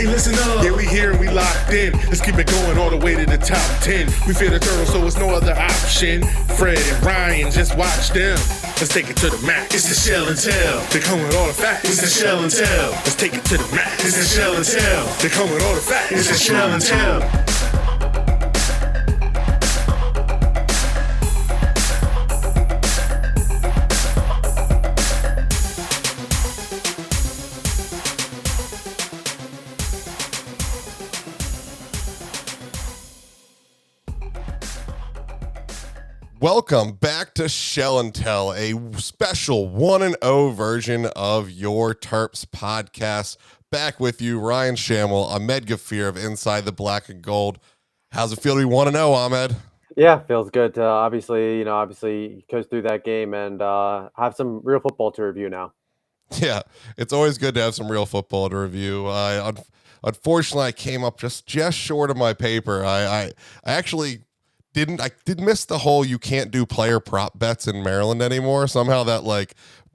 Hey, listen up. Yeah, we here and we locked in. Let's keep it going all the way to the top 10. We fear the turtles, so it's no other option. Fred and Ryan, just watch them. Let's take it to the max. It's the shell and tell. They come with all the facts. It's the shell and tell. Let's take it to the max. It's the shell and tell. They come with all the facts. It's the shell and tell. Welcome back to Shell and Tell, a special 1-0 version of your Terps podcast. Back with you, Ryan Shamel, Ahmed Gafir of Inside the Black and Gold. How's it feel to be 1-0, Ahmed? Yeah, feels good. Obviously goes through that game and have some real football to review now. Yeah, it's always good to have some real football to review. Unfortunately, I came up just short of my paper. I actually did miss the whole you can't do player prop bets in Maryland anymore. Somehow that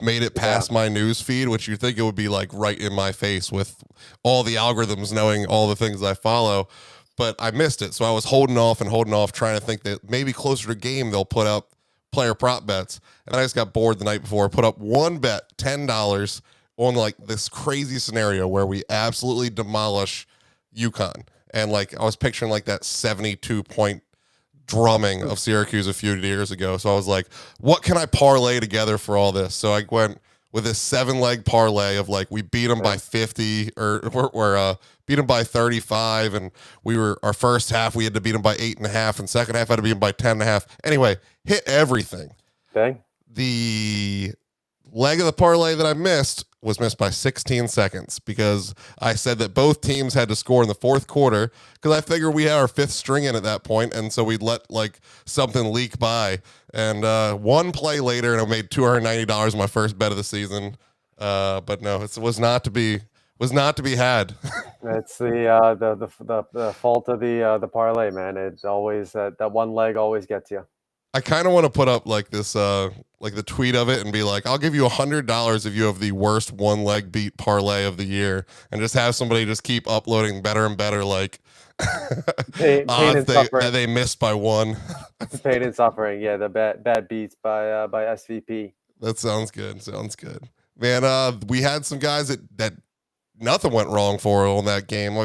made it past my news feed, which you think it would be right in my face with all the algorithms knowing all the things I follow. But I missed it. So I was holding off, trying to think that maybe closer to game they'll put up player prop bets. And I just got bored the night before. Put up one bet, $10, on this crazy scenario where we absolutely demolish Uconn. And I was picturing that 72-point drumming of Syracuse a few years ago. So I was like, what can I parlay together for all this? So I went with this 7-leg parlay of we beat them by 50 or beat them by 35. And our first half, we had to beat them by 8.5, and second half had to beat them by 10.5. Anyway, hit everything. Okay. The leg of the parlay that I missed was missed by 16 seconds because I said that both teams had to score in the fourth quarter because I figured we had our fifth string in at that point, and so we'd let something leak by. And one play later, and I made $290 my first bet of the season. But no, it was not to be had. It's the fault of the parlay, man. It's always that one leg always gets you. I kind of want to put up this the tweet of it and be like, I'll give you $100 if you have the worst one leg beat parlay of the year, and just have somebody just keep uploading better and better pain odds and suffering. they missed by one. Pain and suffering. Yeah, the bad beats by SVP. That sounds good. Man, we had some guys that nothing went wrong for on that game.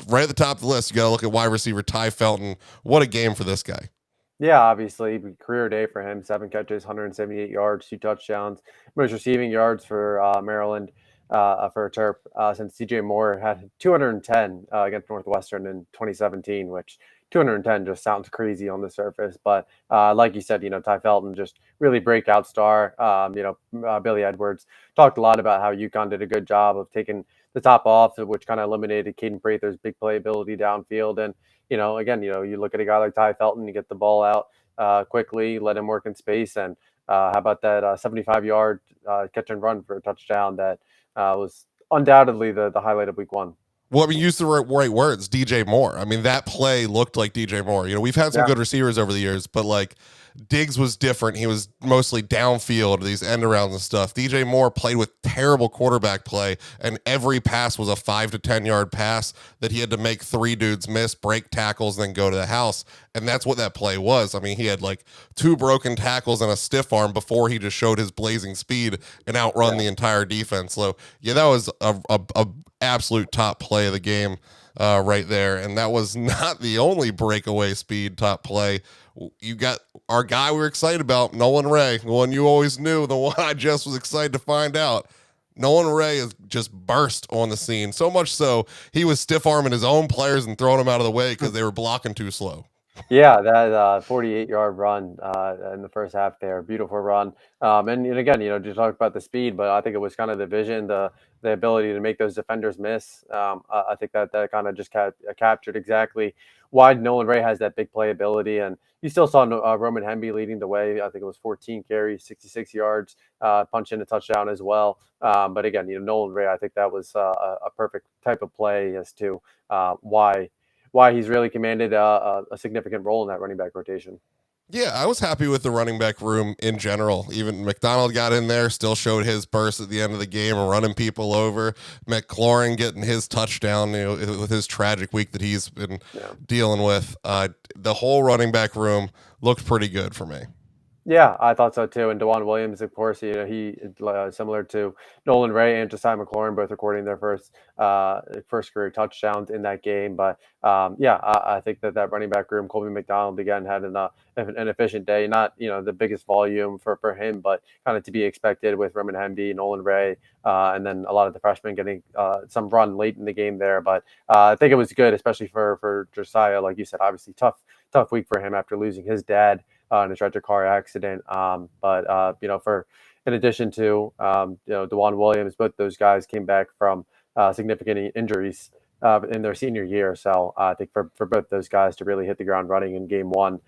Right at the top of the list, you got to look at wide receiver Ty Felton. What a game for this guy. Yeah, obviously, career day for him. 7 catches, 178 yards, 2 touchdowns. Most receiving yards for Maryland for a Terp since DJ Moore had 210 against Northwestern in 2017, which 210 just sounds crazy on the surface. But like you said, Ty Felton, just really breakout star. Billy Edwards talked a lot about how UConn did a good job of taking the top off, which kind of eliminated Caden Prather's big playability downfield. And again, you look at a guy like Ty Felton, you get the ball out quickly, let him work in space. And how about that 75-yard catch and run for a touchdown that was undoubtedly the highlight of week one. Well, I mean, use the right words, DJ Moore. I mean, that play looked like DJ Moore. We've had some good receivers over the years, but Diggs was different. He was mostly downfield, these end arounds and stuff. DJ Moore played with terrible quarterback play, and every pass was a 5 to 10 yard pass that he had to make 3 dudes miss, break tackles, and then go to the house. And that's what that play was. I mean, he had 2 broken tackles and a stiff arm before he just showed his blazing speed and outrun the entire defense. So yeah, that was a absolute top play of the game right there. And that was not the only breakaway speed top play. You got our guy we were excited about, Nolan Ray, the one you always knew, the one I just was excited to find out. Nolan Ray has just burst on the scene, so much so he was stiff-arming his own players and throwing them out of the way because they were blocking too slow. Yeah, that 48-yard run in the first half there, beautiful run. And again, just talk about the speed, but I think it was kind of the vision, the ability to make those defenders miss. I think that kind of just captured exactly why Nolan Ray has that big playability. And you still saw Roman Hemby leading the way. I think it was 14 carries, 66 yards, punch in a touchdown as well. But again, Nolan Ray, I think that was a perfect type of play as to why he's really commanded a significant role in that running back rotation. Yeah, I was happy with the running back room in general. Even McDonald got in there, still showed his burst at the end of the game and running people over. McLaurin getting his touchdown, with his tragic week that he's been Yeah. dealing with. The whole running back room looked pretty good for me. Yeah, I thought so too. And Dewan Williams, of course, he similar to Nolan Ray and Josiah McLaurin, both recording their first career touchdowns in that game. But yeah, I think that running back room, Colby McDonald again had an efficient day. Not the biggest volume for him, but kind of to be expected with Roman Hemby, Nolan Ray, and then a lot of the freshmen getting some run late in the game there. But I think it was good, especially for Josiah, like you said. Obviously, tough week for him after losing his dad in a tragic car accident. But for in addition to Dewan Williams, both those guys came back from significant injuries in their senior year. So I think for both those guys to really hit the ground running in game one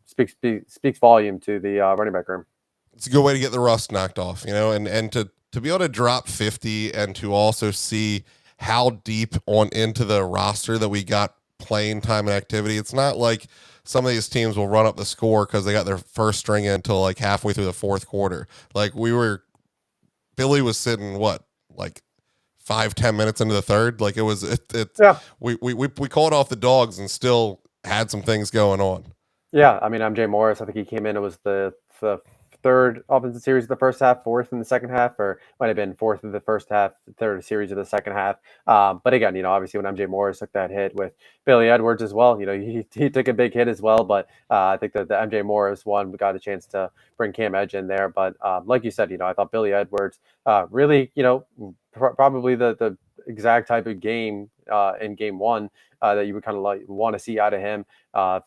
speaks volume to the running back room. It's a good way to get the rust knocked off, and to be able to drop 50 and to also see how deep on into the roster that we got playing time and activity. It's not like some of these teams will run up the score because they got their first string in until like halfway through the fourth quarter. Like Billy was sitting like 5-10 minutes into the third. Like Yeah. we called off the dogs and still had some things going on. Yeah, I mean, MJ Morris, I think he came in, it was the third offensive series of the first half, fourth in the second half, or might have been fourth in the first half, third series of the second half. But again, obviously when MJ Morris took that hit with Billy Edwards as well, he took a big hit as well. But I think that the MJ Morris one, we got a chance to bring Cam Edge in there. But like you said, I thought Billy Edwards really, probably the exact type of game in game one that you would kind of like want to see out of him.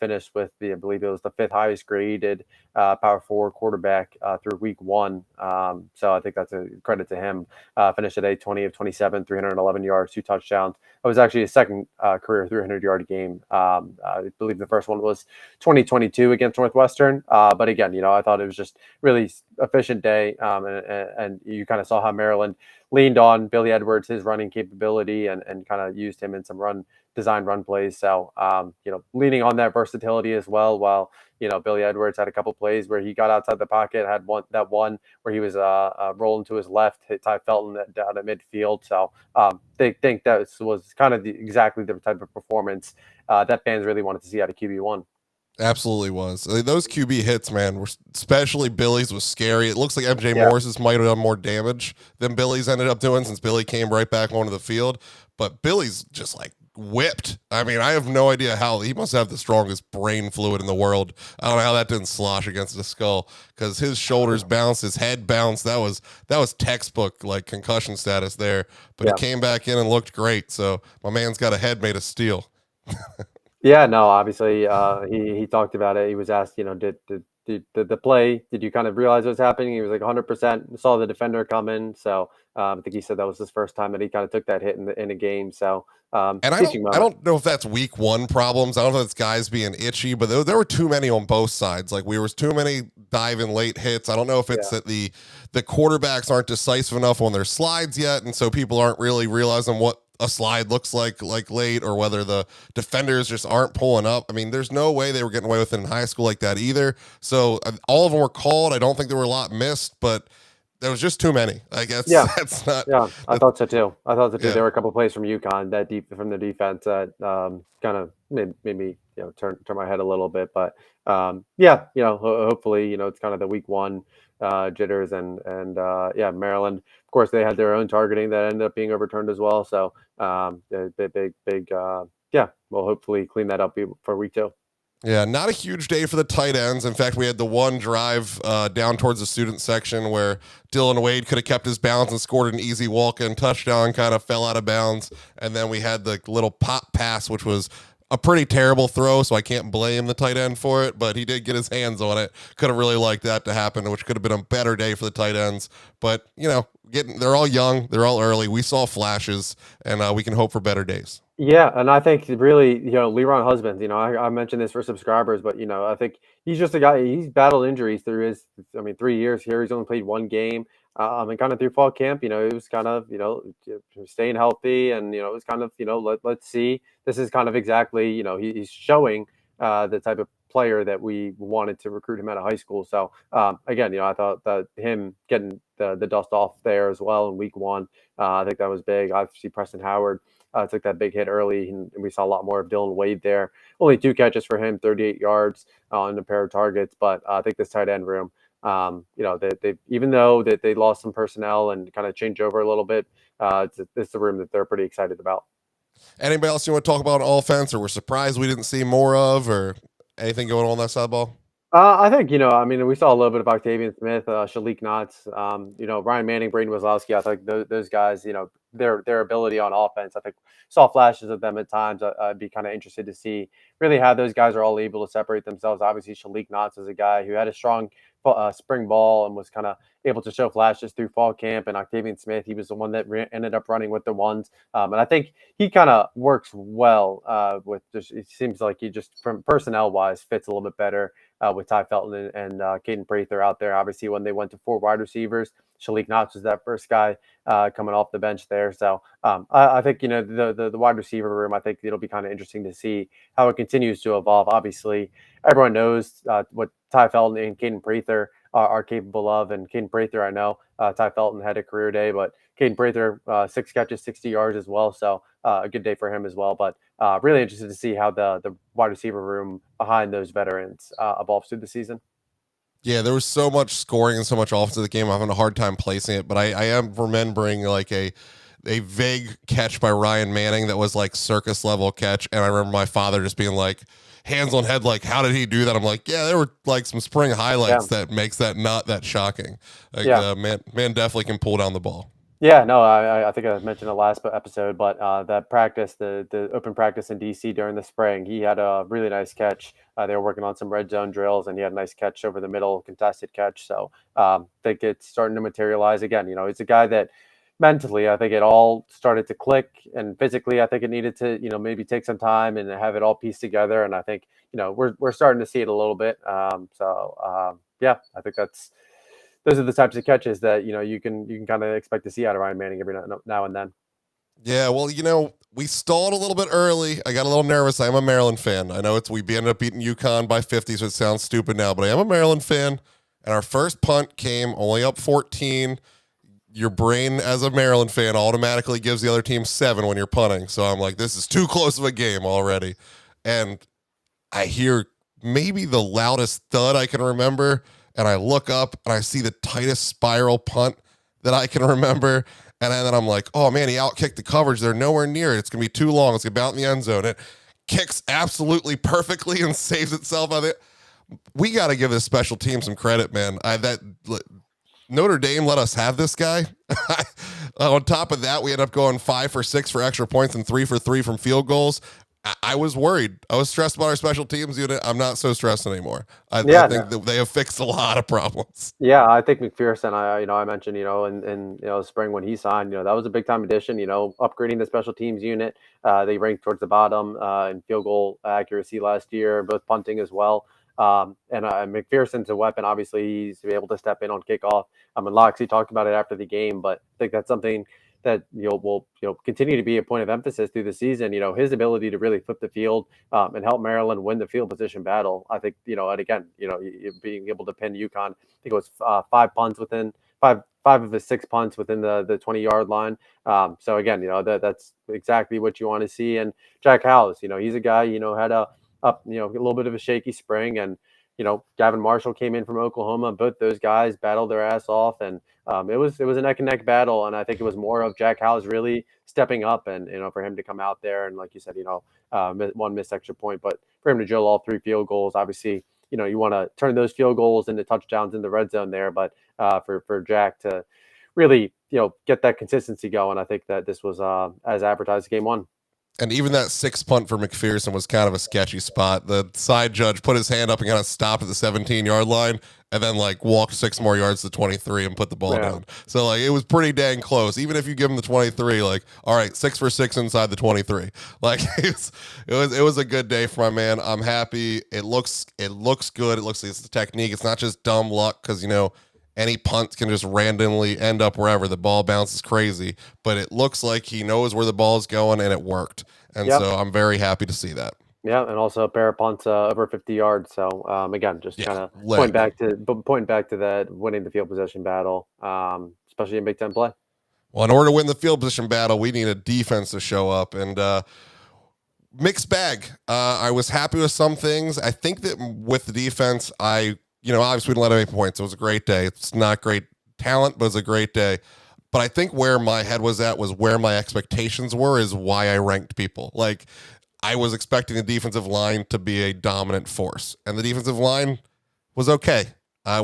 Finished with I believe it was the fifth highest graded power forward quarterback through week one. So I think that's a credit to him. Finished at 20 of 27, 311 yards, 2 touchdowns. It was actually his second career 300-yard game. I believe the first one was 2022 against Northwestern. But again, I thought it was just really efficient day. And you kind of saw how Maryland leaned on Billy Edwards, his running capability, and kind of used him in some design run plays. So, leaning on that versatility as well, while, Billy Edwards had a couple plays where he got outside the pocket, had one where he was rolling to his left, hit Ty Felton down at midfield. So they think that was kind of exactly the type of performance that fans really wanted to see out of QB1. Absolutely was. Those QB hits, man, were especially Billy's was scary. It looks like MJ Yeah. Morris's might have done more damage than Billy's ended up doing since Billy came right back onto the field. But Billy's just like whipped. I mean, I have no idea how he must have the strongest brain fluid in the world. I don't know how that didn't slosh against the skull because his shoulders bounced, his head bounced. That was textbook like concussion status there. But he Yeah. came back in and looked great. So my man's got a head made of steel. Yeah, no, obviously, he talked about it. He was asked, did the play, did you kind of realize what was happening? He was like 100% saw the defender come in. So I think he said that was his first time that he kind of took that hit in a game. So And teaching I moment. don't know if that's week one problems. I don't know if it's guys being itchy, but there were too many on both sides. Like we was too many diving late hits. I don't know if it's Yeah. that the quarterbacks aren't decisive enough on their slides yet, and so people aren't really realizing what a slide looks like late, or whether the defenders just aren't pulling up. I mean, there's no way they were getting away with it in high school like that either. So all of them were called. I don't think there were a lot missed, but there was just too many. I guess Yeah. that's not. Yeah, I thought so too. I thought so too. Yeah. There were a couple of plays from Uconn that deep from the defense that kind of made me turn my head a little bit. But yeah, hopefully it's kind of the week one jitters and yeah, Maryland. Of course, they had their own targeting that ended up being overturned as well. So big yeah. We'll hopefully clean that up for week two. Yeah, not a huge day for the tight ends. In fact, we had the one drive down towards the student section where Dylan Wade could have kept his balance and scored an easy walk-in touchdown, kind of fell out of bounds. And then we had the little pop pass, which was a pretty terrible throw, so I can't blame the tight end for it, but he did get his hands on it. Could have really liked that to happen, which could have been a better day for the tight ends. But, they're all young, they're all early. We saw flashes, and we can hope for better days. Yeah, and I think really, Leron Husbands, I mentioned this for subscribers, but I think he's just a guy. He's battled injuries through 3 years here. He's only played one game. And kind of through fall camp, it was kind of, staying healthy, and it was kind of, let's see. This is kind of exactly, he's showing the type of player that we wanted to recruit him out of high school. So again, I thought that him getting the dust off there as well in week one, I think that was big. Obviously, Preston Howard took that big hit early, and we saw a lot more of Dylan Wade there. Only 2 catches for him, 38 yards on a pair of targets. But I think this tight end room, they even though that they lost some personnel and kind of changed over a little bit, it's the room that they're pretty excited about. Anybody else you want to talk about on offense, or we're surprised we didn't see more of, or anything going on that side of the ball? I think, we saw a little bit of Octavian Smith, Shalik Knotts, Ryan Manning, Braden Wazowski. I think those guys, their ability on offense, I think saw flashes of them at times. I'd be kind of interested to see really how those guys are all able to separate themselves. Obviously, Shalik Knotts is a guy who had a strong spring ball and was kind of able to show flashes through fall camp. And Octavian Smith, he was the one that ended up running with the ones. And I think he kind of works well with just, it seems like he just from personnel wise fits a little bit better with Ty Felton and Caden Prather out there. Obviously, when they went to 4 wide receivers, Shalik Knotts was that first guy coming off the bench there. So I think, the wide receiver room, I think it'll be kind of interesting to see how it continues to evolve. Obviously, everyone knows what Ty Felton and Caden Prather are capable of. And Caden Prather, I know Ty Felton had a career day, but Caden Prather, 6 catches, 60 yards as well. So a good day for him as well. But really interested to see how the wide receiver room behind those veterans evolves through the season. Yeah, there was so much scoring and so much offense in the game. I'm having a hard time placing it, but I am remembering like a vague catch by Ryan Manning that was like circus level catch. And I remember my father just being like, hands on head, like, how did he do that? I'm like, yeah, there were like some spring highlights that makes that not that shocking. Like, man definitely can pull down the ball. Yeah, no, I think I mentioned it last episode, but that practice, the open practice in DC during the spring, he had a really nice catch. They were working on some red zone drills, and he had a nice catch over the middle, contested catch. So I think it's starting to materialize again. It's a guy that mentally, I think it all started to click, and physically, I think it needed to, maybe take some time and have it all pieced together. And I think, we're starting to see it a little bit. Yeah, I think those are the types of catches that you can kind of expect to see out of Ryan Manning every now and then. Yeah, well, we stalled a little bit early. I got a little nervous. I'm a Maryland fan. I know we ended up beating Uconn by 50, so it sounds stupid now, but I am a Maryland fan. And our first punt came only up 14. Your brain as a Maryland fan automatically gives the other team 7 when you're punting. So I'm like, this is too close of a game already. And I hear maybe the loudest thud I can remember. And I look up and I see the tightest spiral punt that I can remember. And then I'm like, oh man, he outkicked the coverage. They're nowhere near it. It's going to be too long. It's going to be out in the end zone. It kicks absolutely perfectly and saves itself. We got to give this special team some credit, man. Notre Dame let us have this guy. On top of that, we ended up going 5 for 6 for extra points and 3 for 3 from field goals. I was worried. I was stressed about our special teams unit. I'm not so stressed anymore. I think that they have fixed a lot of problems. Yeah, I think McPherson, I mentioned, in spring when he signed, that was a big time addition, upgrading the special teams unit. They ranked towards the bottom in field goal accuracy last year, both punting as well. And McPherson's a weapon. Obviously, he's able to step in on kickoff. And Loxley talked about it after the game, but I think that's something that will continue to be a point of emphasis through the season. His ability to really flip the field and help Maryland win the field position battle. I think and again being able to pin Uconn. I think it was 5 punts within five of his 6 punts within the 20-yard line. So again, that's exactly what you want to see. And Jack Howes, he's a guy had a little bit of a shaky spring, and Gavin Marshall came in from Oklahoma. Both those guys battled their ass off, and it was a neck and neck battle. And I think it was more of Jack Howes really stepping up, and for him to come out there and, like you said, one missed extra point, but for him to drill all 3 field goals, obviously, you want to turn those field goals into touchdowns in the red zone there. But for Jack to really get that consistency going, I think that this was as advertised game 1. And even that 6 punt for McPherson was kind of a sketchy spot. The side judge put his hand up and kind of stopped at the 17-yard line, and then walked 6 more yards to 23 and put the ball down. So it was pretty dang close. Even if you give him the 23, all right, 6 for 6 inside the 23. It was a good day for my man. I'm happy. It looks good. It looks like it's the technique. It's not just dumb luck because any punt can just randomly end up wherever. The ball bounces crazy, but it looks like he knows where the ball is going, and it worked. And so I'm very happy to see that. Yeah, and also a pair of punts over 50 yards. So again, just Yeah, kind of leg. pointing back to that winning the field position battle, especially in Big Ten play. Well, in order to win the field position battle, we need a defense to show up, and mixed bag. I was happy with some things. I think that with the defense, obviously we didn't let him 8 points. It was a great day. It's not great talent, but it was a great day. But I think where my head was at was where my expectations were is why I ranked people. Like, I was expecting the defensive line to be a dominant force, and the defensive line was okay.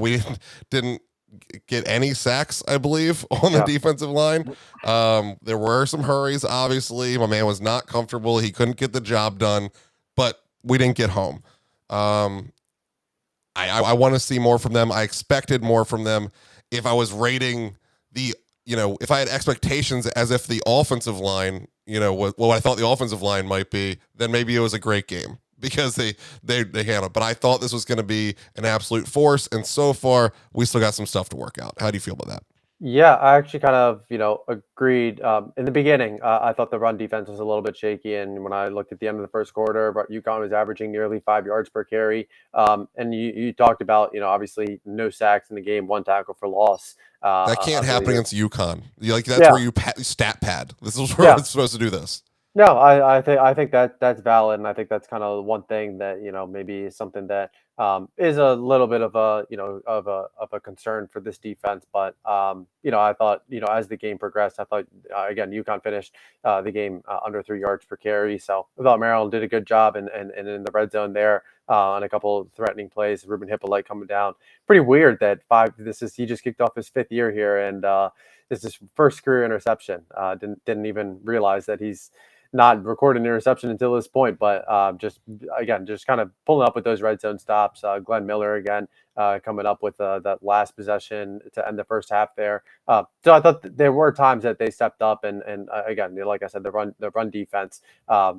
We didn't get any sacks, I believe, on the Yeah. defensive line. There were some hurries, obviously. My man was not comfortable. He couldn't get the job done, but we didn't get home. I want to see more from them. I expected more from them. If I was rating if I had expectations as if the offensive line, what I thought the offensive line might be, then maybe it was a great game because they handled. But I thought this was going to be an absolute force, and so far we still got some stuff to work out. How do you feel about that? Yeah, I actually kind of, agreed. In the beginning, I thought the run defense was a little bit shaky, and when I looked at the end of the first quarter, but UConn was averaging nearly 5 yards per carry. And you talked about, obviously no sacks in the game, one tackle for loss. That can't I happen believe it. against UConn. That's where Yeah, you stat pad. This is where yeah. we're supposed to do this. No, I think that that's valid, and I think that's kind of one thing that maybe is something that is a little bit of a of a concern for this defense. But I thought as the game progressed, I thought again UConn finished the game under 3 yards per carry. So I thought Maryland did a good job, and in the red zone there on a couple of threatening plays, Ruben Hippolyte coming down. Pretty weird that he just kicked off his fifth year here, and this is his first career interception. Didn't even realize that he's not recorded an interception until this point, but just kind of pulling up with those red zone stops. Glenn Miller again coming up with that last possession to end the first half there. So I thought there were times that they stepped up, and again, like I said, the run defense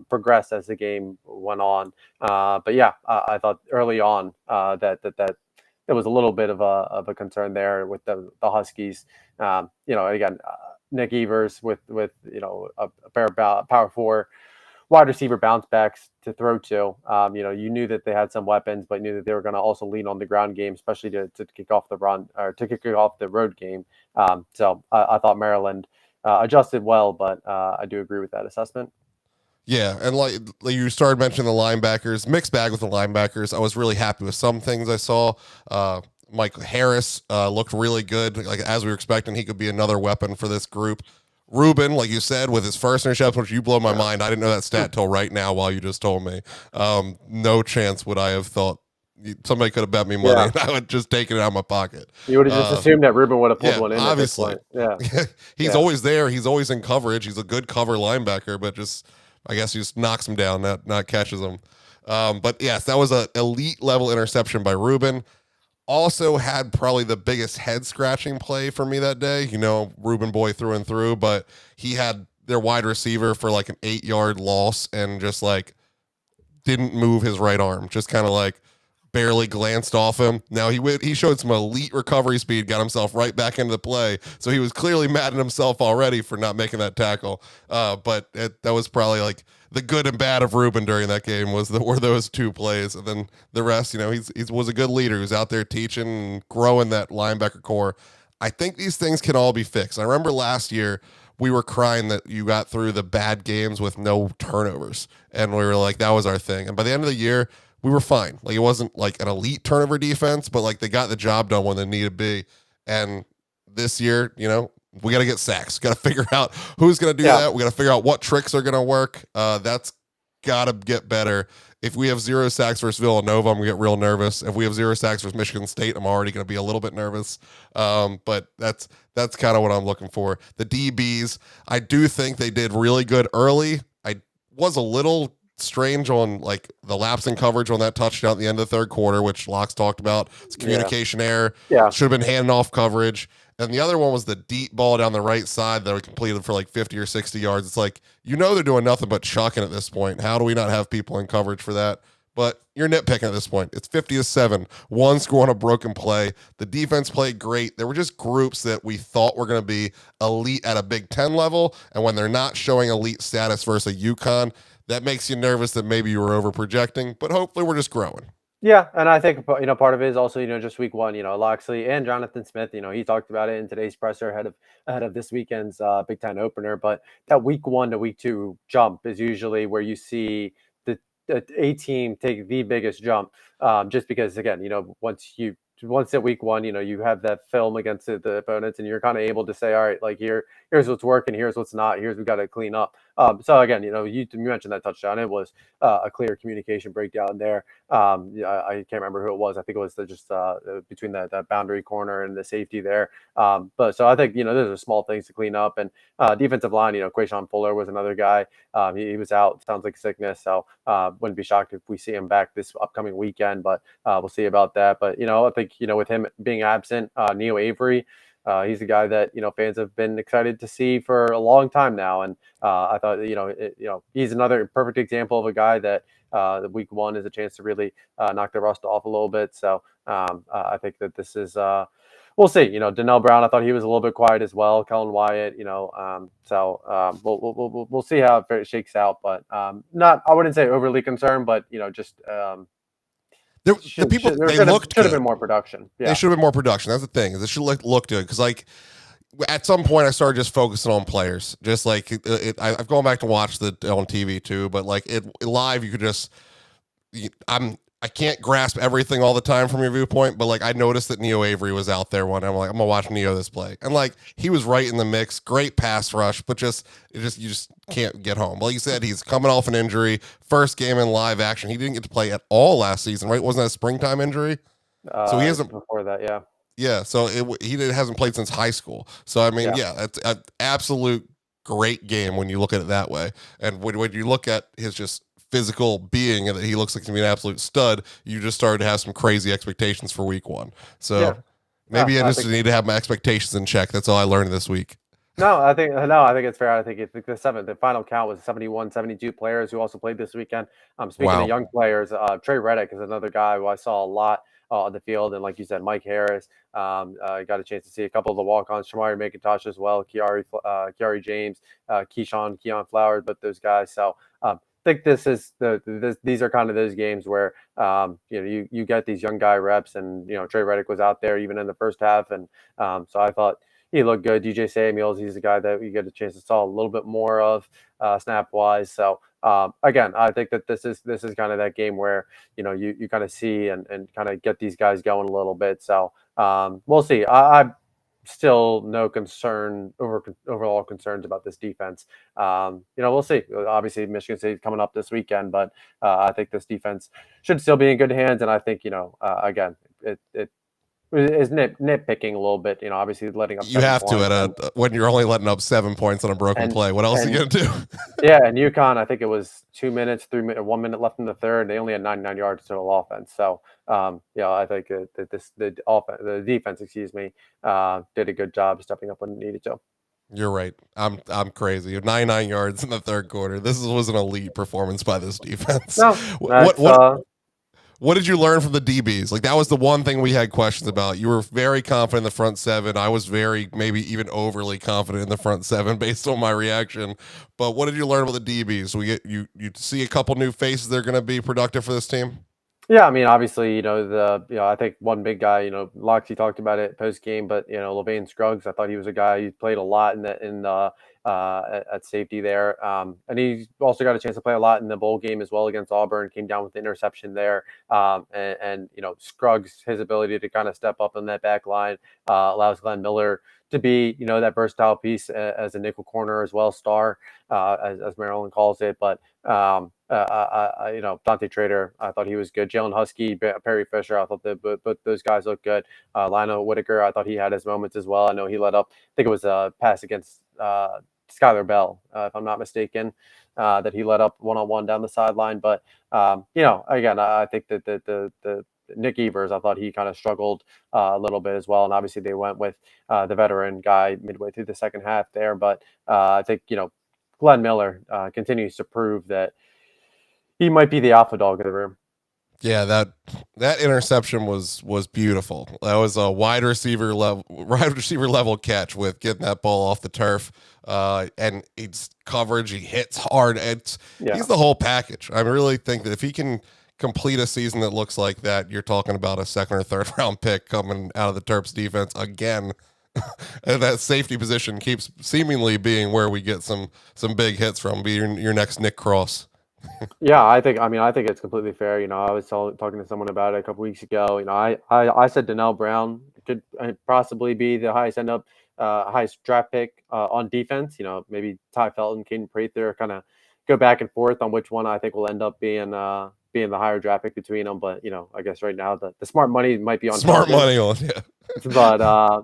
progressed as the game went on. But yeah, I thought early on that there was a little bit of a concern there with the Huskies. Again. Nick Evers with a pair of power four wide receiver bounce backs to throw to. You knew that they had some weapons, but knew that they were going to also lean on the ground game, especially to kick off the run or to kick off the road game. So I thought Maryland adjusted well, but I do agree with that assessment. Yeah, and like you started mentioning the linebackers, mixed bag with the linebackers. I was really happy with some things I saw. Mike Harris looked really good. Like as we were expecting, he could be another weapon for this group. Ruben, like you said, with his first interception, which you blow my mind. I didn't know that stat till right now while you just told me. No chance would I have thought somebody could have bet me money Yeah, and I would just taken it out of my pocket. you would have just assumed that Ruben would have pulled Yeah, one in at this obviously. point. Yeah, He's yeah. always there. He's always in coverage. He's a good cover linebacker, but just I guess he just knocks him down, not catches him. But yes, that was an elite level interception by Ruben. Also had probably the biggest head scratching play for me that day. Ruben boy through and through, but he had their wide receiver for like an 8 yard loss and just like didn't move his right arm, just kind of like barely glanced off him. Now he showed some elite recovery speed, got himself right back into the play. So he was clearly mad at himself already for not making that tackle. But that was probably like the good and bad of Ruben during that game were those two plays, and then the rest. He was a good leader. He was out there teaching and growing that linebacker core. I think these things can all be fixed. I remember last year we were crying that you got through the bad games with no turnovers, and we were like, that was our thing. And by the end of the year, we were fine. Like it wasn't like an elite turnover defense, but like they got the job done when they needed to be. And this year, we got to get sacks. Got to figure out who's going to do Yeah. that. We got to figure out what tricks are going to work. That's got to get better. If we have 0 sacks versus Villanova, I'm going to get real nervous. If we have 0 sacks versus Michigan State, I'm already going to be a little bit nervous. But that's kind of what I'm looking for. The DBs, I do think they did really good early. I was a little strange on like the lapsing coverage on that touchdown at the end of the third quarter, which Locks talked about. It's a communication error. Yeah. Should have been handing off coverage. And the other one was the deep ball down the right side that we completed for like 50 or 60 yards. It's like, they're doing nothing but chucking at this point. How do we not have people in coverage for that? But you're nitpicking at this point. It's 50-7. One score on a broken play. The defense played great. There were just groups that we thought were going to be elite at a Big Ten level. And when they're not showing elite status versus a UConn, that makes you nervous that maybe you were over projecting, but hopefully we're just growing. Yeah, and I think part of it is also just week one. Loxley and Jonathan Smith. He talked about it in today's presser ahead of this weekend's Big Ten opener. But that week one to week two jump is usually where you see the A team take the biggest jump. Just because again, once at week one, you have that film against the opponents, and you're kind of able to say, all right, like here's what's working, here's what's not, here's we got to clean up. So again, you mentioned that touchdown. It was a clear communication breakdown there. Yeah, I can't remember who it was. I think it was just between that boundary corner and the safety there. But so I think those are small things to clean up. And defensive line, Quayshawn Fuller was another guy. He was out. Sounds like sickness. So wouldn't be shocked if we see him back this upcoming weekend. But we'll see about that. But I think with him being absent, Neo Avery. He's a guy that fans have been excited to see for a long time now, and I thought he's another perfect example of a guy that the week one is a chance to really knock the rust off a little bit. So I think that this is we'll see. Donnell Brown, I thought he was a little bit quiet as well. Kellen Wyatt, we'll see how it shakes out, but not I wouldn't say overly concerned, but just. The people they looked should good. have been more production. Yeah. They should have been more production. That's the thing. They should look good because at some point I started just focusing on players. Just like I've gone back to watch on TV too, but like live you could just I can't grasp everything all the time from your viewpoint, but like I noticed that Neo Avery was out there one. I'm like, I'm gonna watch Neo this play, and like he was right in the mix. Great pass rush, but you just can't get home. Like you said, he's coming off an injury, first game in live action. He didn't get to play at all last season, right? Wasn't that a springtime injury? So he hasn't before that, yeah. Yeah, so he hasn't played since high school. So I mean, yeah, that's an absolute great game when you look at it that way. And when you look at his just physical being and that he looks like to be an absolute stud, you just started to have some crazy expectations for week one. So maybe I just need to have my expectations in check. That's all I learned this week. I think it's fair. I think the final count was 71, 72 players who also played this weekend. Speaking of young players, Trey Reddick is another guy who I saw a lot on the field, and like you said, Mike Harris. Got a chance to see a couple of the walk-ons, Shamari McIntosh as well, Kiari James, Keon Flowers, but those guys. So think this is these are kind of those games where you get these young guy reps, and Trey Reddick was out there even in the first half, and so I thought he looked good. DJ Samuels, he's a guy that you get a chance to saw a little bit more of snap wise. So again, I think that this is kind of that game where you kind of see and kind of get these guys going a little bit. So we'll see. I'm still no overall concerns about this defense. We'll see. Obviously, Michigan State coming up this weekend, but I think this defense should still be in good hands. And I think again, it is nitpicking a little bit. Obviously letting up. You have to when you're only letting up 7 points on a broken play. What else are you gonna do? Yeah, and Uconn, I think it was 2 minutes, 3 minutes, 1 minute left in the third. They only had 99 yards total offense. So, I think the defense, did a good job stepping up when it needed to. You're right. I'm crazy. 99 yards in the third quarter. This was an elite performance by this defense. No, what did you learn from the DBs? Like that was the one thing we had questions about. You were very confident in the front seven. I was maybe even overly confident in the front seven based on my reaction. But what did you learn about the DBs? You see a couple new faces that are going to be productive for this team? Yeah, I mean, obviously, I think one big guy, Loxy talked about it post game, but Levain Scruggs, I thought he was a guy who played a lot at safety there, and he also got a chance to play a lot in the bowl game as well against Auburn. Came down with the interception there, and Scruggs, his ability to kind of step up in that back line allows Glenn Miller to be that versatile piece as a nickel corner as well, star as Maryland calls it, but. Dante Trader, I thought he was good. Jalen Husky, Perry Fisher, I thought both those guys looked good. Lionel Whitaker, I thought he had his moments as well. I know he led up, I think it was a pass against Skylar Bell, if I'm not mistaken, that he led up one-on-one down the sideline. But, again, I think that the Nick Evers, I thought he kind of struggled a little bit as well. And obviously they went with the veteran guy midway through the second half there. But I think, Glenn Miller continues to prove that he might be the alpha dog of the room. Yeah, that interception was beautiful. That was a wide receiver level catch with getting that ball off the turf. And it's coverage. He hits hard. Yeah. He's the whole package. I really think that if he can complete a season that looks like that, you're talking about a second or third round pick coming out of the Terps defense again. And that safety position keeps seemingly being where we get some big hits from. Be your next Nick Cross. Yeah, I think it's completely fair. I was talking to someone about it a couple weeks ago. I said Donnell Brown could possibly be the highest draft pick on defense. Maybe Ty Felton, Caden Prather kind of go back and forth on which one I think will end up being the higher draft pick between them. But I guess right now the smart money might be on Smart Felton. money on, yeah.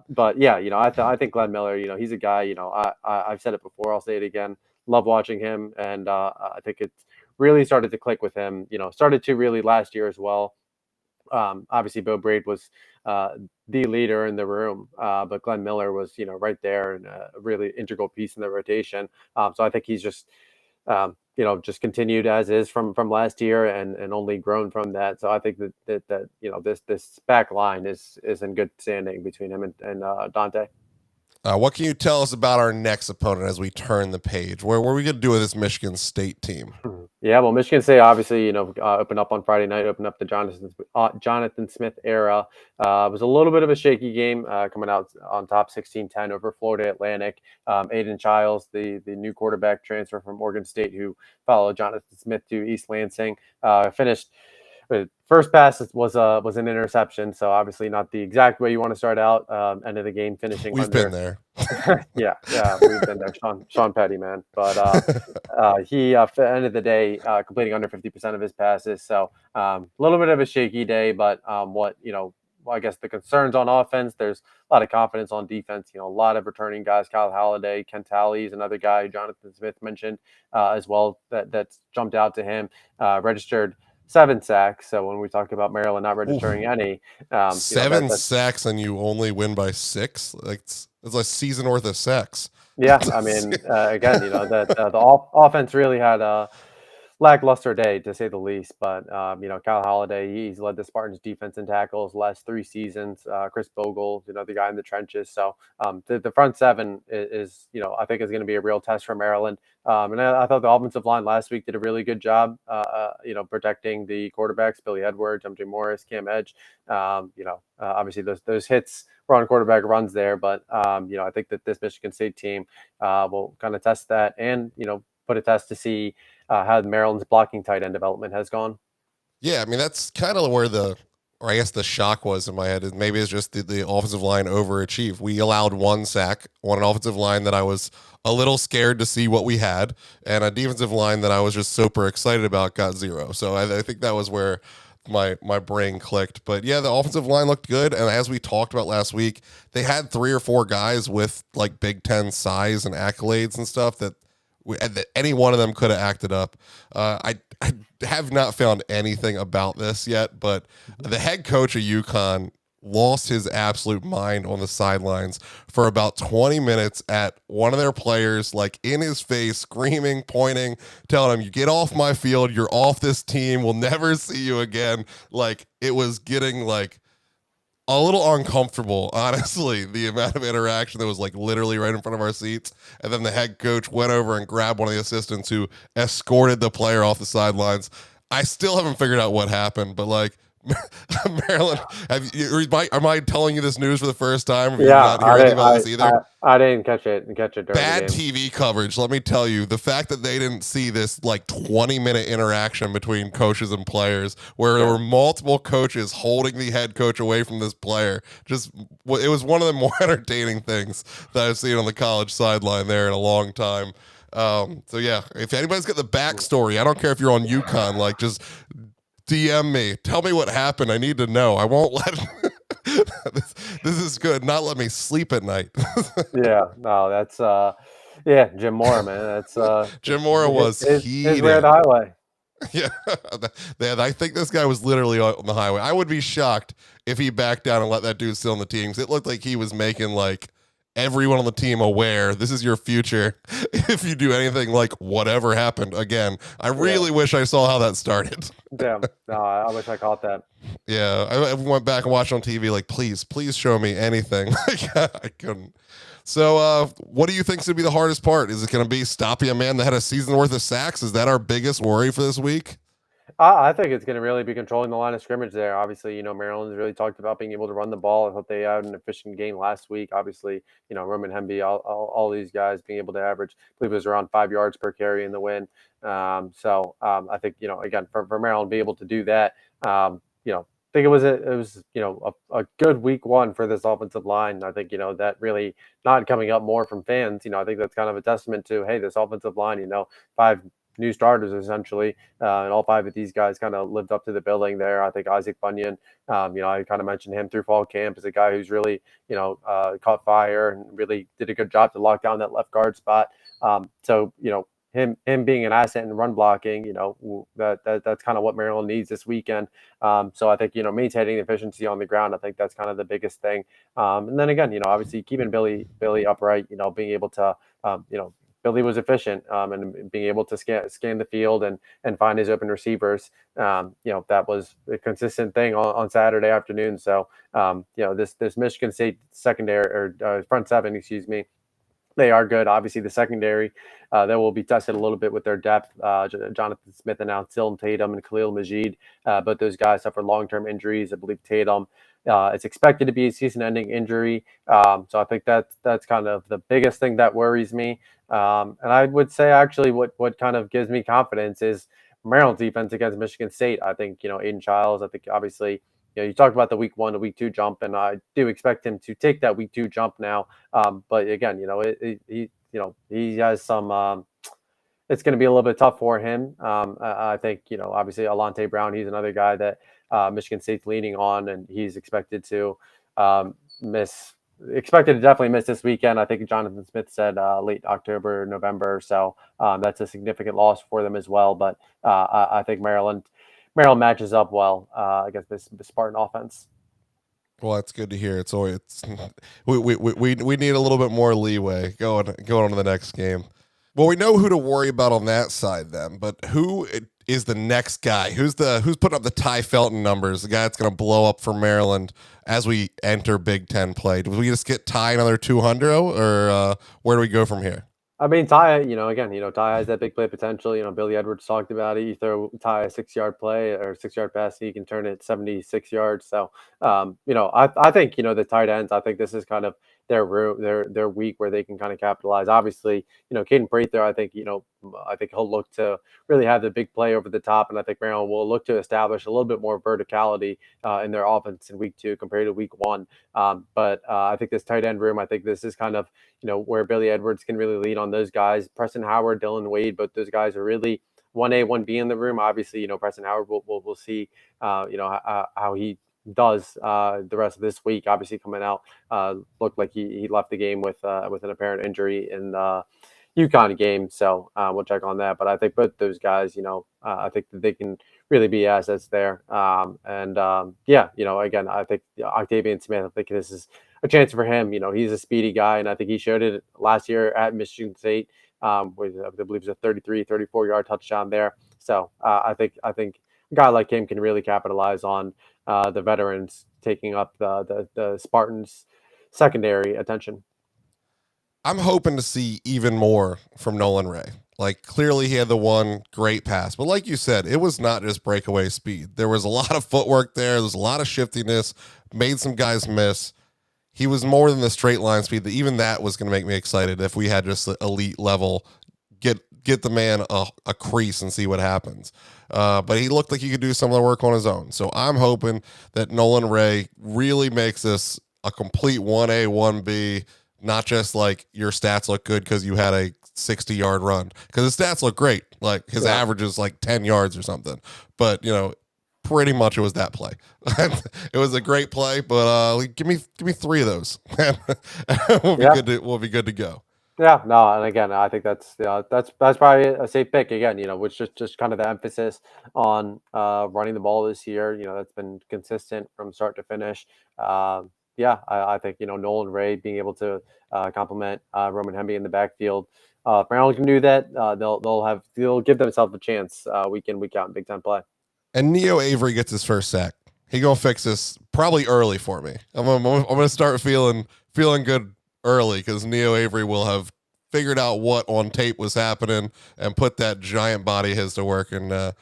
But yeah, I think Glenn Miller, he's a guy. I've said it before, I'll say it again. Love watching him, and I think it's really started to click with him. Started to really last year as well. Obviously, Bo Braid was the leader in the room, but Glenn Miller was right there and a really integral piece in the rotation. So I think he's just continued as is from last year and only grown from that. So I think that this back line is in good standing between him and Dante. What can you tell us about our next opponent as we turn the page? What are we going to do with this Michigan State team? Yeah, well, Michigan State obviously, opened up on Friday night, opened up the Jonathan Smith era. It was a little bit of a shaky game, coming out on top 16-10 over Florida Atlantic. Aiden Childs, the new quarterback transfer from Oregon State, who followed Jonathan Smith to East Lansing, finished. First pass was an interception, so obviously not the exact way you want to start out. End of the game, finishing. We've been there. Yeah, we've been there, Sean Petty, man. But he, at the end of the day, completing under 50% of his passes. So a little bit of a shaky day, but I guess the concerns on offense, there's a lot of confidence on defense. A lot of returning guys, Kyle Halliday, Ken Talley is another guy, Jonathan Smith mentioned as well, that's jumped out to him, registered 7 sacks. So when we talk about Maryland not registering any, 7 sacks and you only win by 6, like it's a season worth of sacks. Yeah, I mean, again, that the offense really had a lackluster day to say the least. But Kyle Halliday, he's led the Spartans defense in tackles the last 3 seasons. Chris Bogle, the guy in the trenches. So the front seven is I think is going to be a real test for Maryland. And I thought the offensive line last week did a really good job, protecting the quarterbacks, Billy Edwards, MJ Morris, Cam Edge. Obviously those hits were on quarterback runs there, but I think that this Michigan State team will kind of test that and put a test to see how Maryland's blocking tight end development has gone. Yeah, I mean that's kind of where I guess the shock was in my head. Maybe it's just the offensive line overachieved. We allowed 1 sack on an offensive line that I was a little scared to see what we had, and a defensive line that I was just super excited about got 0. So I think that was where my brain clicked. But yeah, the offensive line looked good, and as we talked about last week, they had 3 or 4 guys with like Big Ten size and accolades and stuff that any one of them could have acted up. I have not found anything about this yet, but the head coach of Uconn lost his absolute mind on the sidelines for about 20 minutes at one of their players, like in his face, screaming, pointing, telling him, "You get off my field. You're off this team. We'll never see you again." Like it was getting like a little uncomfortable, honestly, the amount of interaction that was like literally right in front of our seats. And then the head coach went over and grabbed one of the assistants who escorted the player off the sidelines. I still haven't figured out what happened, but like Maryland, am I telling you this news for the first time? Or Yeah, not hear anything about this either? I didn't catch it during Bad the game. TV coverage. Let me tell you, the fact that they didn't see this like 20-minute interaction between coaches and players, where there were multiple coaches holding the head coach away from this player, it was one of the more entertaining things that I've seen on the college sideline there in a long time. So yeah, if anybody's got the backstory, I don't care if you're on Uconn, like just DM me. Tell me what happened. I need to know. I won't let this is good. Not let me sleep at night. Yeah, no, that's Jim Mora, man. That's Jim Mora was his way of the highway. Yeah, I think this guy was literally on the highway. I would be shocked if he backed down and let that dude sit on the team. It looked like he was making like everyone on the team aware this is your future if you do anything like whatever happened again. I Yeah. really wish I saw how that started. Damn. No, I wish I caught that. Yeah, I went back and watched on TV like, please show me anything. I couldn't. So, what do you think's gonna be the hardest part? Is it gonna be stopping a man that had a season worth of sacks? Is that our biggest worry for this week? I think it's going to really be controlling the line of scrimmage there. Obviously, Maryland's really talked about being able to run the ball. I thought they had an efficient game last week. Obviously, Roman Hemby, all these guys being able to average, I believe it was around 5 yards per carry in the win. I think, again, for Maryland to be able to do that, I think it was a good week one for this offensive line. I think, that really not coming up more from fans. I think that's kind of a testament to, hey, this offensive line, five new starters essentially, and all five of these guys kind of lived up to the billing there. I think Isaac Bunyan, I kind of mentioned him through fall camp as a guy who's really, caught fire and really did a good job to lock down that left guard spot. Him being an asset in run blocking, that's kind of what Maryland needs this weekend. So I think maintaining efficiency on the ground, I think that's kind of the biggest thing. And then again, obviously keeping Billy upright, being able to, Billy was efficient, and being able to scan the field and find his open receivers. That was a consistent thing on Saturday afternoon. So this Michigan State secondary or front seven, excuse me, they are good. Obviously, the secondary that will be tested a little bit with their depth. Jonathan Smith announced Dylan Tatum and Khalil Majid, but those guys suffered long-term injuries. I believe Tatum it's expected to be a season-ending injury. So I think that's kind of the biggest thing that worries me. And I would say actually what kind of gives me confidence is Maryland's defense against Michigan State. I think Aiden Childs. I think obviously you talked about the week one to week two jump, and I do expect him to take that week two jump now. But again, he has some. It's going to be a little bit tough for him. I think obviously Alante Brown. He's another guy that Michigan State's leaning on, and he's expected to miss. Expected to definitely miss this weekend. I think Jonathan Smith said late October, November. So that's a significant loss for them as well. But I think Maryland matches up well against this Spartan offense. Well, that's good to hear. It's always we need a little bit more leeway going on to the next game. Well, we know who to worry about on that side then, but who is the next guy? Who's putting up the Ty Felton numbers? The guy that's going to blow up for Maryland as we enter Big Ten play. Do we just get Ty another 200, or where do we go from here? I mean, Ty, again, Ty has that big play potential. Billy Edwards talked about it. You throw Ty a 6 yard play or 6 yard pass, he can turn it 76 yards. So, I think, the tight ends, I think this is kind of their week where they can kind of capitalize. Obviously, Caden Prather, I think he'll look to really have the big play over the top. And I think Maryland will look to establish a little bit more verticality in their offense in week two compared to week one. But I think this tight end room, I think this is kind of, where Billy Edwards can really lead on those guys. Preston Howard, Dylan Wade, both those guys are really 1A, 1B in the room. Obviously, Preston Howard, we'll see, how he does the rest of this week. Obviously, coming out, looked like he left the game with an apparent injury in the Uconn game. So we'll check on that. But I think both those guys, I think that they can really be assets there. Again, I think Octavian Smith, I think this is a chance for him. He's a speedy guy, and I think he showed it last year at Michigan State, with I believe it was a 33, 34-yard touchdown there. So I think a guy like him can really capitalize on the veterans taking up the Spartans' secondary attention. I'm hoping to see even more from Nolan Ray. Like, clearly he had the one great pass, but like you said, it was not just breakaway speed. There was a lot of footwork there. There was a lot of shiftiness, made some guys miss. He was more than the straight line speed. That even that was going to make me excited if we had just the elite level. Get the man a crease and see what happens. But he looked like he could do some of the work on his own. So I'm hoping that Nolan Ray really makes this a complete 1A, 1B, not just like your stats look good because you had a 60-yard run. Because his stats look great. Like his average is like 10 yards or something. But, pretty much it was that play. It was a great play, but give me three of those. We'll be good to go. Yeah, no, and again, I think that's probably a safe pick again. Which just kind of the emphasis on running the ball this year. That's been consistent from start to finish. yeah, I think Nolan Ray being able to complement Roman Hemby in the backfield. If Maryland can do that, they'll give themselves a chance week in, week out in Big Ten play. And Neo Avery gets his first sack. He gonna fix this probably early for me. I'm gonna start feeling good early because Neo Avery will have figured out what on tape was happening and put that giant body of his to work and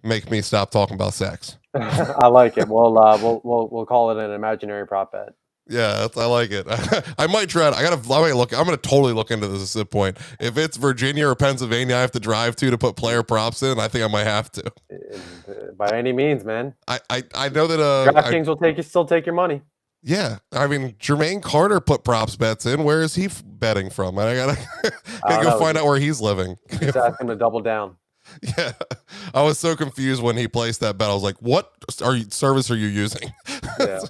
make me stop talking about sex. I like it. We'll call it an imaginary prop bet. Yeah, I like it. I might try it. I might look. I'm gonna totally look into this at this point. If it's Virginia or Pennsylvania, I have to drive to put player props in. I think I might have to. By any means, man. I know that DraftKings will still take your money. yeah, I mean Jermaine Carter put props bets in. Where is he betting from? I gotta go find out where he's living. Just ask him to double down. Yeah, I was so confused when he placed that bet. I was like, "What service are you using?" Yeah.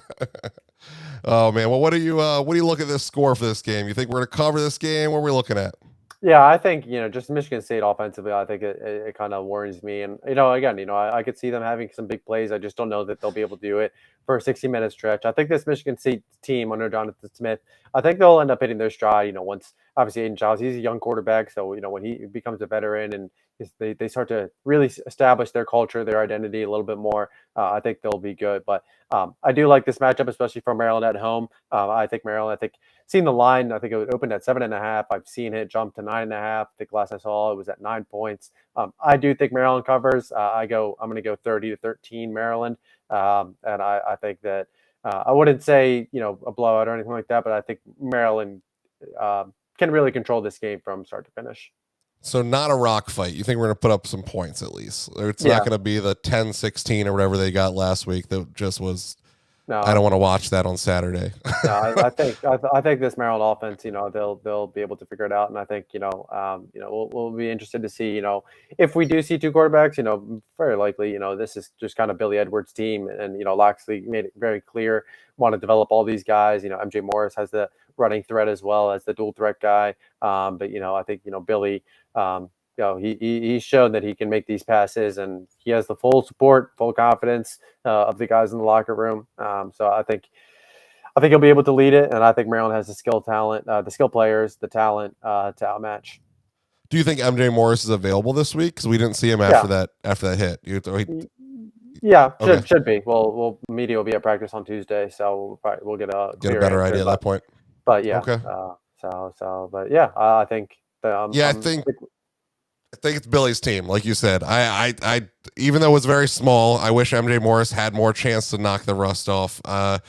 Oh man, well, what do you look at this score for this game? You think we're gonna cover this game? What are we looking at? Yeah, I think just Michigan State offensively, I think it kind of worries me. And again, I could see them having some big plays. I just don't know that they'll be able to do it for a 60-minute stretch. I think this Michigan State team under Jonathan Smith, I think they'll end up hitting their stride. Once obviously Aiden Giles, he's a young quarterback, so when he becomes a veteran and they start to really establish their culture, their identity a little bit more, I think they'll be good. But I do like this matchup, especially for Maryland at home. I think Maryland, seen the line. I think it opened at 7.5. I've seen it jump to 9.5. I think last I saw it was at 9 points. I do think Maryland covers. I'm going to go 30-13 Maryland. And I think that I wouldn't say, a blowout or anything like that, but I think Maryland can really control this game from start to finish. So not a rock fight. You think we're going to put up some points at least? It's Yeah. not going to be the 10-16 or whatever they got last week that just was. No, I don't want to watch that on Saturday. no, I think this Maryland offense, they'll be able to figure it out, and I think we'll be interested to see, if we do see two quarterbacks, very likely, this is just kind of Billy Edwards' team, and Loxley made it very clear want to develop all these guys. MJ Morris has the running threat as well as the dual threat guy, but I think Billy. He's shown that he can make these passes, and he has the full support, full confidence of the guys in the locker room. So I think he'll be able to lead it, and I think Maryland has the skill players, the talent to outmatch. Do you think MJ Morris is available this week? Because we didn't see him after that hit. Should be. Well, media will be at practice on Tuesday, so we'll get a better idea at that point. But yeah, okay. But yeah, I think. I think it's Billy's team, like you said. I even though it was very small, I wish MJ Morris had more chance to knock the rust off. I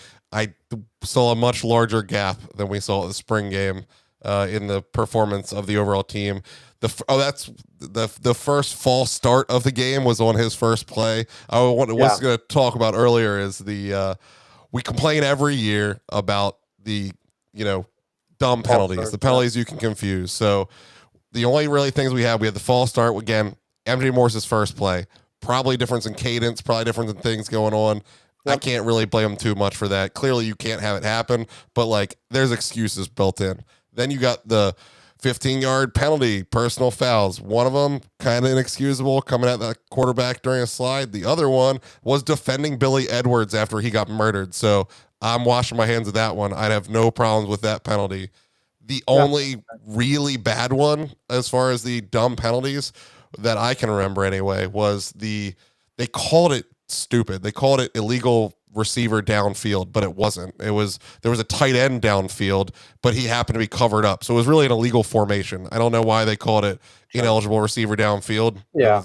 saw a much larger gap than we saw at the spring game in the performance of the overall team. That's the first false start of the game was on his first play. Was going to talk about earlier is we complain every year about the dumb penalties, the penalties you can confuse. So the only really things we had the false start. Again, MJ Morris's first play. Probably difference in cadence, probably difference in things going on. Yep. I can't really blame him too much for that. Clearly, you can't have it happen, but there's excuses built in. Then you got the 15-yard penalty, personal fouls. One of them kind of inexcusable, coming at that quarterback during a slide. The other one was defending Billy Edwards after he got murdered. So I'm washing my hands of that one. I'd have no problems with that penalty. The only really bad one, as far as the dumb penalties that I can remember anyway, was they called it stupid. They called it illegal receiver downfield, but it wasn't. There was a tight end downfield, but he happened to be covered up. So it was really an illegal formation. I don't know why they called it ineligible receiver downfield. Yeah.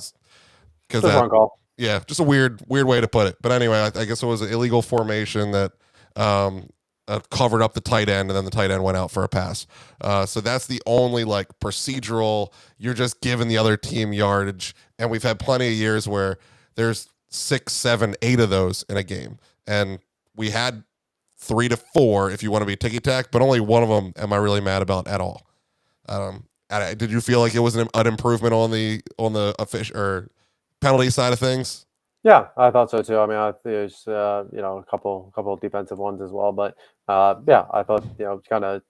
Because wrong call. Yeah, just a weird way to put it. But anyway, I guess it was an illegal formation that covered up the tight end, and then the tight end went out for a pass. So that's the only procedural. You're just giving the other team yardage, and we've had plenty of years where there's 6, 7, 8 of those in a game, and we had 3 to 4 if you want to be ticky tack, but only one of them am I really mad about at all. Did you feel like it was an improvement on the official or penalty side of things? Yeah, I thought so too. I mean, there's a couple of defensive ones as well, but I thought kind of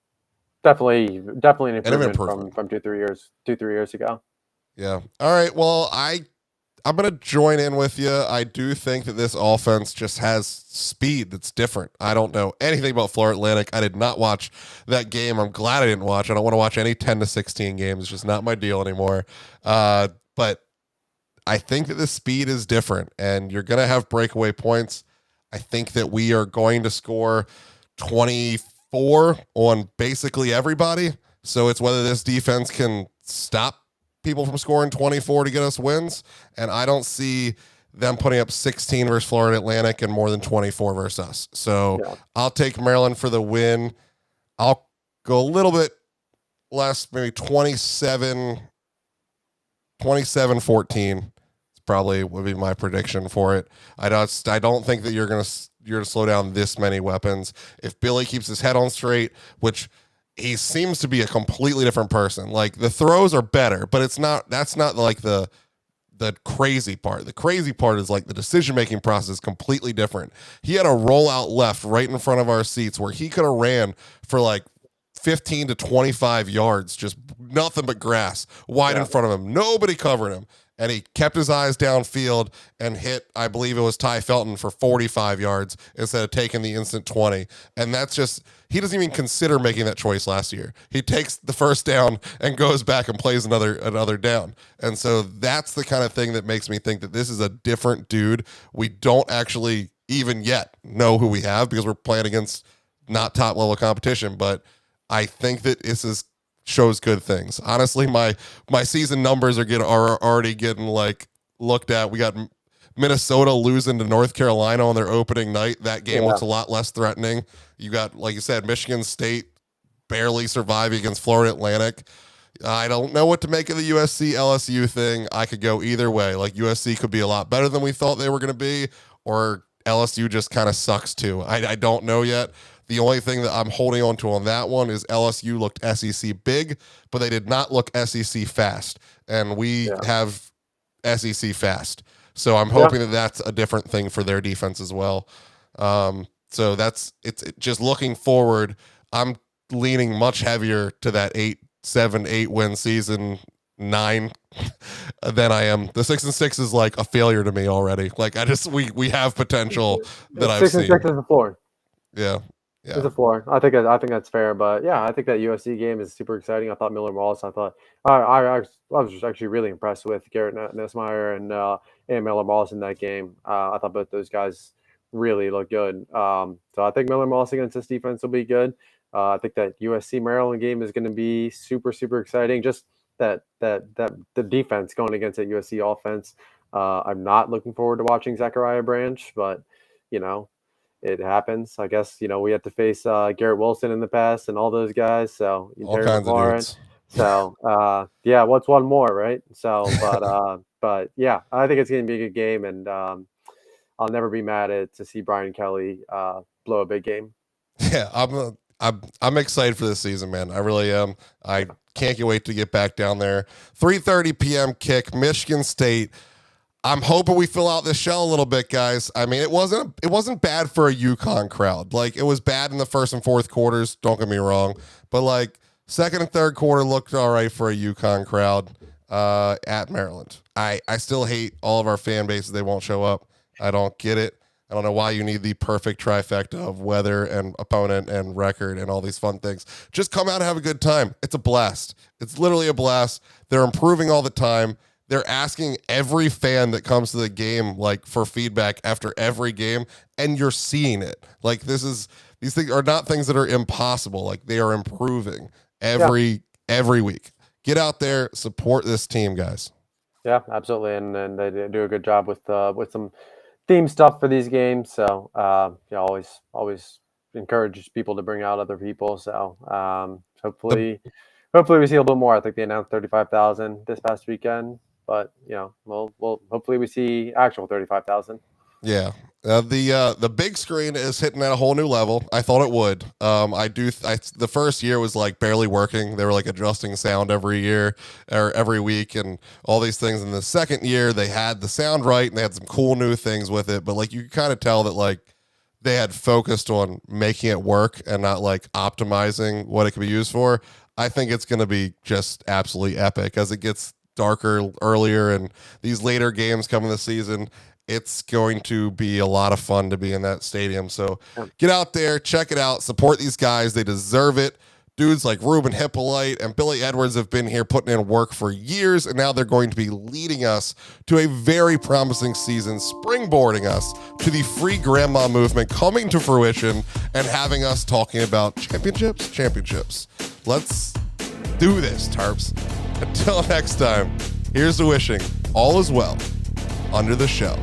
definitely an improvement from 2-3 years ago. Yeah. All right. Well, I I'm gonna join in with you. I do think that this offense just has speed that's different. I don't know anything about Florida Atlantic. I did not watch that game. I'm glad I didn't watch. I don't want to watch any 10-16 games. It's just not my deal anymore. But I think that the speed is different, and you're gonna have breakaway points. I think that we are going to score 24 on basically everybody. So it's whether this defense can stop people from scoring 24 to get us wins. And I don't see them putting up 16 versus Florida Atlantic and more than 24 versus us. So Yeah. I'll take Maryland for the win. I'll go a little bit less, maybe 27-14. Probably would be my prediction for it. I don't think that you're gonna slow down this many weapons. If Billy keeps his head on straight, which he seems to be a completely different person. Like the throws are better, but that's not like the crazy part. The crazy part is like the decision-making process is completely different. He had a rollout left right in front of our seats where he could have ran for like 15 to 25 yards, just nothing but grass wide in front of him. Nobody covered him. And he kept his eyes downfield and hit, I believe it was Ty Felton for 45 yards instead of taking the instant 20. And that's just, he doesn't even consider making that choice last year. He takes the first down and goes back and plays another down. And so that's the kind of thing that makes me think that this is a different dude. We don't actually even yet know who we have because we're playing against not top level competition. But I think that this shows good things. Honestly, my season numbers are already getting like looked at. We got Minnesota losing to North Carolina on their opening night. That game looks a lot less threatening. You got, like you said, Michigan State barely surviving against Florida Atlantic. I don't know what to make of the USC LSU thing. I could go either way. Like USC could be a lot better than we thought they were going to be, or LSU just kind of sucks too. I don't know yet. The only thing that I'm holding on to on that one is LSU looked SEC big, but they did not look SEC fast. And we have SEC fast. So I'm hoping that that's a different thing for their defense as well. So it's just looking forward. I'm leaning much heavier to that 7-8 win season, 9 than I am. The 6-6 is like a failure to me already. Like we have potential that I've seen. 6-6 is the floor. Yeah. It's a floor. I think that's fair, but yeah, I think that USC game is super exciting. I thought Miller Wallace. I was just actually really impressed with Garrett Nussmeier and Miller Wallace in that game. I thought both those guys really looked good. So I think Miller Wallace against this defense will be good. I think that USC Maryland game is going to be super exciting. Just that the defense going against that USC offense. I'm not looking forward to watching Zachariah Branch, but it happens. I guess, we had to face Garrett Wilson in the past and all those guys. So all kinds of dudes. So what's one more, right? So, but yeah, I think it's going to be a good game, and I'll never be mad to see Brian Kelly blow a big game. Yeah, I'm excited for this season, man. I really am. I can't wait to get back down there. 3:30 p.m. kick, Michigan State. I'm hoping we fill out this shell a little bit, guys. I mean, it wasn't bad for a Uconn crowd. Like, it was bad in the first and fourth quarters, don't get me wrong. But, like, second and third quarter looked all right for a Uconn crowd at Maryland. I still hate all of our fan bases. They won't show up. I don't get it. I don't know why you need the perfect trifecta of weather and opponent and record and all these fun things. Just come out and have a good time. It's a blast. It's literally a blast. They're improving all the time. They're asking every fan that comes to the game, like, for feedback after every game, and you're seeing it. Like, these things are not things that are impossible. Like, they are improving every week. Get out there, support this team, guys. Yeah, absolutely, and they do a good job with some theme stuff for these games. So always encourage people to bring out other people. So hopefully we see a little more. I think they announced 35,000 this past weekend. But we'll hopefully we see actual 35,000. Yeah, the big screen is hitting at a whole new level. I thought it would. The first year was like barely working. They were like adjusting sound every year or every week and all these things. And the second year they had the sound right and they had some cool new things with it. But like you kind of tell that like they had focused on making it work and not like optimizing what it could be used for. I think it's going to be just absolutely epic as it gets darker earlier and these later games coming this season, it's going to be a lot of fun to be in that stadium. So get out there, check it out, support these guys. They deserve it. Dudes like Ruben Hippolyte and Billy Edwards have been here putting in work for years, and now they're going to be leading us to a very promising season, springboarding us to the free grandma movement coming to fruition and having us talking about championships. Let's do this, Terps. Until next time, here's to wishing all is well under the shell.